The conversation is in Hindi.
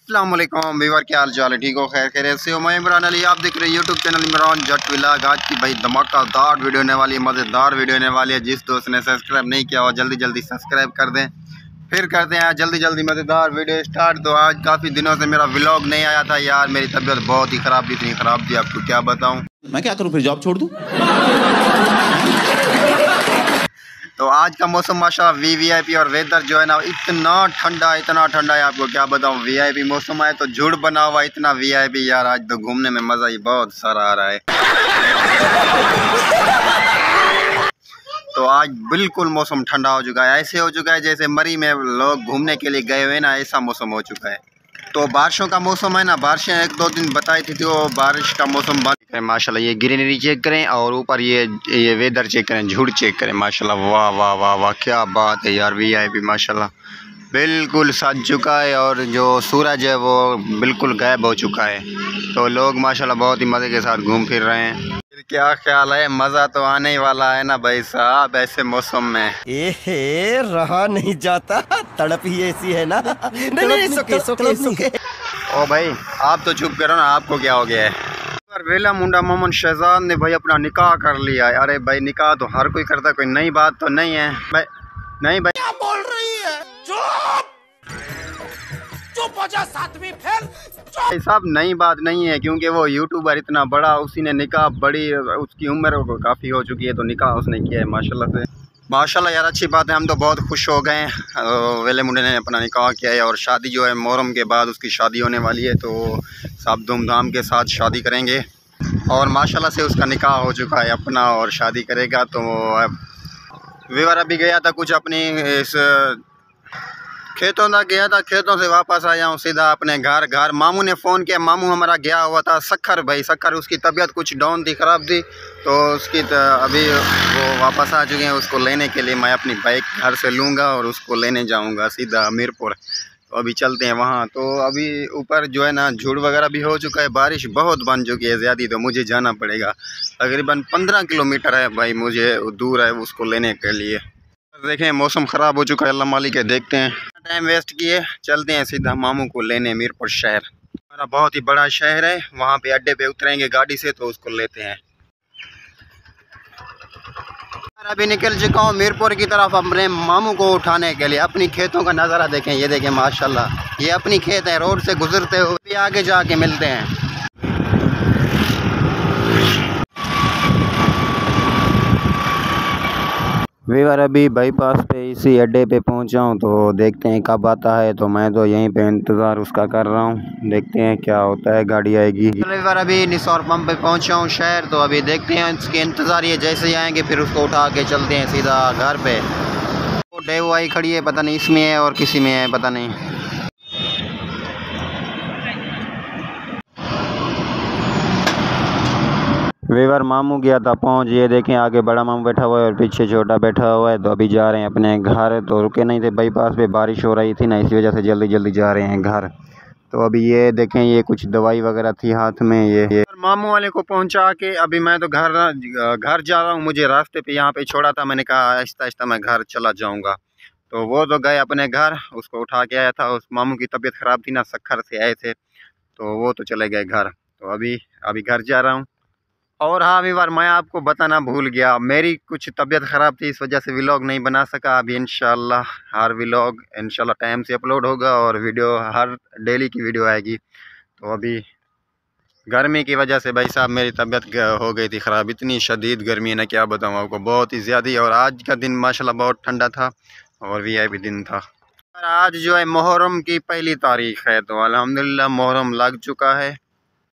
अस्सलाम वालेकुम व्यूअर, क्या हाल चाल है? ठीक हो? खैर खैरियत से हो? मैं इमरान अली, आप देख रहे हैं यूट्यूब चैनल इमरान जट व्लॉग। आज की भाई धमाकेदार वीडियो होने वाली है, मज़ेदार वीडियो होने वाली है। जिस दोस्त ने सब्सक्राइब नहीं किया हो जल्दी जल्दी सब्सक्राइब कर दें। फिर करते हैं जल्दी जल्दी मज़ेदार वीडियो स्टार्ट। तो आज काफ़ी दिनों से मेरा व्लॉग नहीं आया था यार, मेरी तबीयत बहुत ही ख़राब थी, इतनी ख़राब थी आपको क्या बताऊँ। मैं क्या करूँ, फिर जॉब छोड़ दूँ? तो आज का मौसम माशाल्लाह वीआईपी और वेदर जो है ना इतना ठंडा है, आपको क्या बताऊँ। वीआईपी मौसम है तो झुड़ बना हुआ इतना वीआईपी यार, आज तो घूमने में मज़ा ही बहुत सारा आ रहा है। तो आज बिल्कुल मौसम ठंडा हो चुका है, ऐसे हो चुका है जैसे मरी में लोग घूमने के लिए गए हुए ना, ऐसा मौसम हो चुका है। तो बारिशों का मौसम है ना, बारिशें एक दो दिन बताई थी तो बारिश का मौसम बंद है माशाल्लाह। ये ग्रीनरी चेक करें और ऊपर ये वेदर चेक करें, झूठ चेक करें माशाल्लाह। वाह वाह वाह वाह, क्या बात है यार। वीआईपी माशाल्लाह बिल्कुल सज चुका है और जो सूरज है वो बिल्कुल गायब हो चुका है। तो लोग माशाल्लाह बहुत ही मज़े के साथ घूम फिर रहे हैं। फिर क्या ख्याल है, मज़ा तो आने ही वाला है ना भाई साहब ऐसे मौसम में। रहा नहीं जाता, तड़प ही ऐसी है ना। नहीं, सुके। ओ भाई आप तो चुप करो ना, आपको क्या हो गया है? वेला मुंडा मोहम्मद शहजाद ने भाई अपना निकाह कर लिया है। अरे भाई निकाह तो हर कोई करता है, कोई नई बात तो नहीं है भाई। नहीं भाई क्या बोल रही है? चुप हो जा, सातवीं फेल। भाई साहब नई बात नहीं है, क्योंकि वो यूट्यूबर इतना बड़ा, उसी ने निकाह बड़ी, उसकी उम्र काफ़ी हो चुकी है तो निकाह उसने किया है माशाल्लाह से। माशाल्लाह यार अच्छी बात है, हम तो बहुत खुश हो गए हैं। वेले मुंडे ने अपना निकाह किया है और शादी जो है मुहर्रम के बाद उसकी शादी होने वाली है, तो सब धूमधाम के साथ शादी करेंगे। और माशाल्लाह से उसका निकाह हो चुका है अपना और शादी करेगा। तो व्यूअर अभी गया था कुछ अपनी इस खेतों तक गया था, खेतों से वापस आया हूँ सीधा अपने घर। मामू ने फ़ोन किया, मामू हमारा गया हुआ था सक्खर भाई, सक्खर उसकी तबीयत कुछ डाउन थी, ख़राब थी, तो उसकी अभी वो वापस आ चुके हैं। उसको लेने के लिए मैं अपनी बाइक घर से लूँगा और उसको लेने जाऊँगा सीधा मीरपुर। तो अभी चलते हैं वहाँ। तो अभी ऊपर जो है ना झूड़ वगैरह भी हो चुका है, बारिश बहुत बन चुकी है ज़्यादा, तो मुझे जाना पड़ेगा। तकरीबन 15 किलोमीटर है भाई, मुझे दूर है उसको लेने के लिए। देखें मौसम ख़राब हो चुका है, अल्लाह मालिक है, देखते हैं टाइम वेस्ट किए, चलते हैं सीधा मामू को लेने मीरपुर शहर। हमारा बहुत ही बड़ा शहर है, वहाँ पे अड्डे पे उतरेंगे गाड़ी से तो उसको लेते हैं। अभी निकल चुका हूँ मीरपुर की तरफ अपने मामू को उठाने के लिए। अपनी खेतों का नज़ारा देखें, ये देखें माशाल्लाह, ये अपनी खेत है। रोड से गुजरते हुए भी आगे जाके मिलते हैं। व्यूअर अभी बाईपास पे इसी अड्डे पे पहुंचा हूं, तो देखते हैं कब आता है। तो मैं तो यहीं पे इंतज़ार उसका कर रहा हूं, देखते हैं क्या होता है, गाड़ी आएगी। व्यूअर अभी निसौर पंप पे पहुंचा हूं शहर, तो अभी देखते हैं इसके इंतज़ार, ये जैसे ही आएंगे फिर उसको उठा के चलते हैं सीधा घर पे। वो डेव आई खड़ी है, पता नहीं इसमें है और किसी में है पता नहीं। व्यूअर मामू गया था पहुँच, ये देखें आगे बड़ा मामू बैठा हुआ है और पीछे छोटा बैठा हुआ है। तो अभी जा रहे हैं अपने घर, तो रुके नहीं थे बाईपास पे, बारिश हो रही थी ना, इसी वजह से जल्दी जल्दी जा रहे हैं घर। तो अभी ये देखें ये कुछ दवाई वगैरह थी हाथ में। ये मामू वाले को पहुंचा के अभी मैं तो घर जा रहा हूँ। मुझे रास्ते पे यहाँ पे छोड़ा था, मैंने कहा आहिस्ता आहिस्ता मैं घर चला जाऊँगा। तो वो तो गए अपने घर, उसको उठा के आया था। उस मामू की तबीयत ख़राब थी ना, सक्खर से आए थे, तो वो तो चले गए घर। तो अभी घर जा रहा हूँ। और हाँ व्यूअर मैं आपको बताना भूल गया, मेरी कुछ तबीयत ख़राब थी, इस वजह से व्लॉग नहीं बना सका। अभी इंशाल्लाह हर व्लॉग इंशाल्लाह टाइम से अपलोड होगा और वीडियो हर डेली की वीडियो आएगी। तो अभी गर्मी की वजह से भाई साहब मेरी तबीयत हो गई थी ख़राब, इतनी शदीद गर्मी है ना क्या बताऊँ आपको, बहुत ही ज़्यादा। और आज का दिन माशाल्लाह बहुत ठंडा था और वीआईपी दिन था। आज जो है मुहर्रम की पहली तारीख़ है, तो अल्हम्दुलिल्लाह मुहर्रम लग चुका है।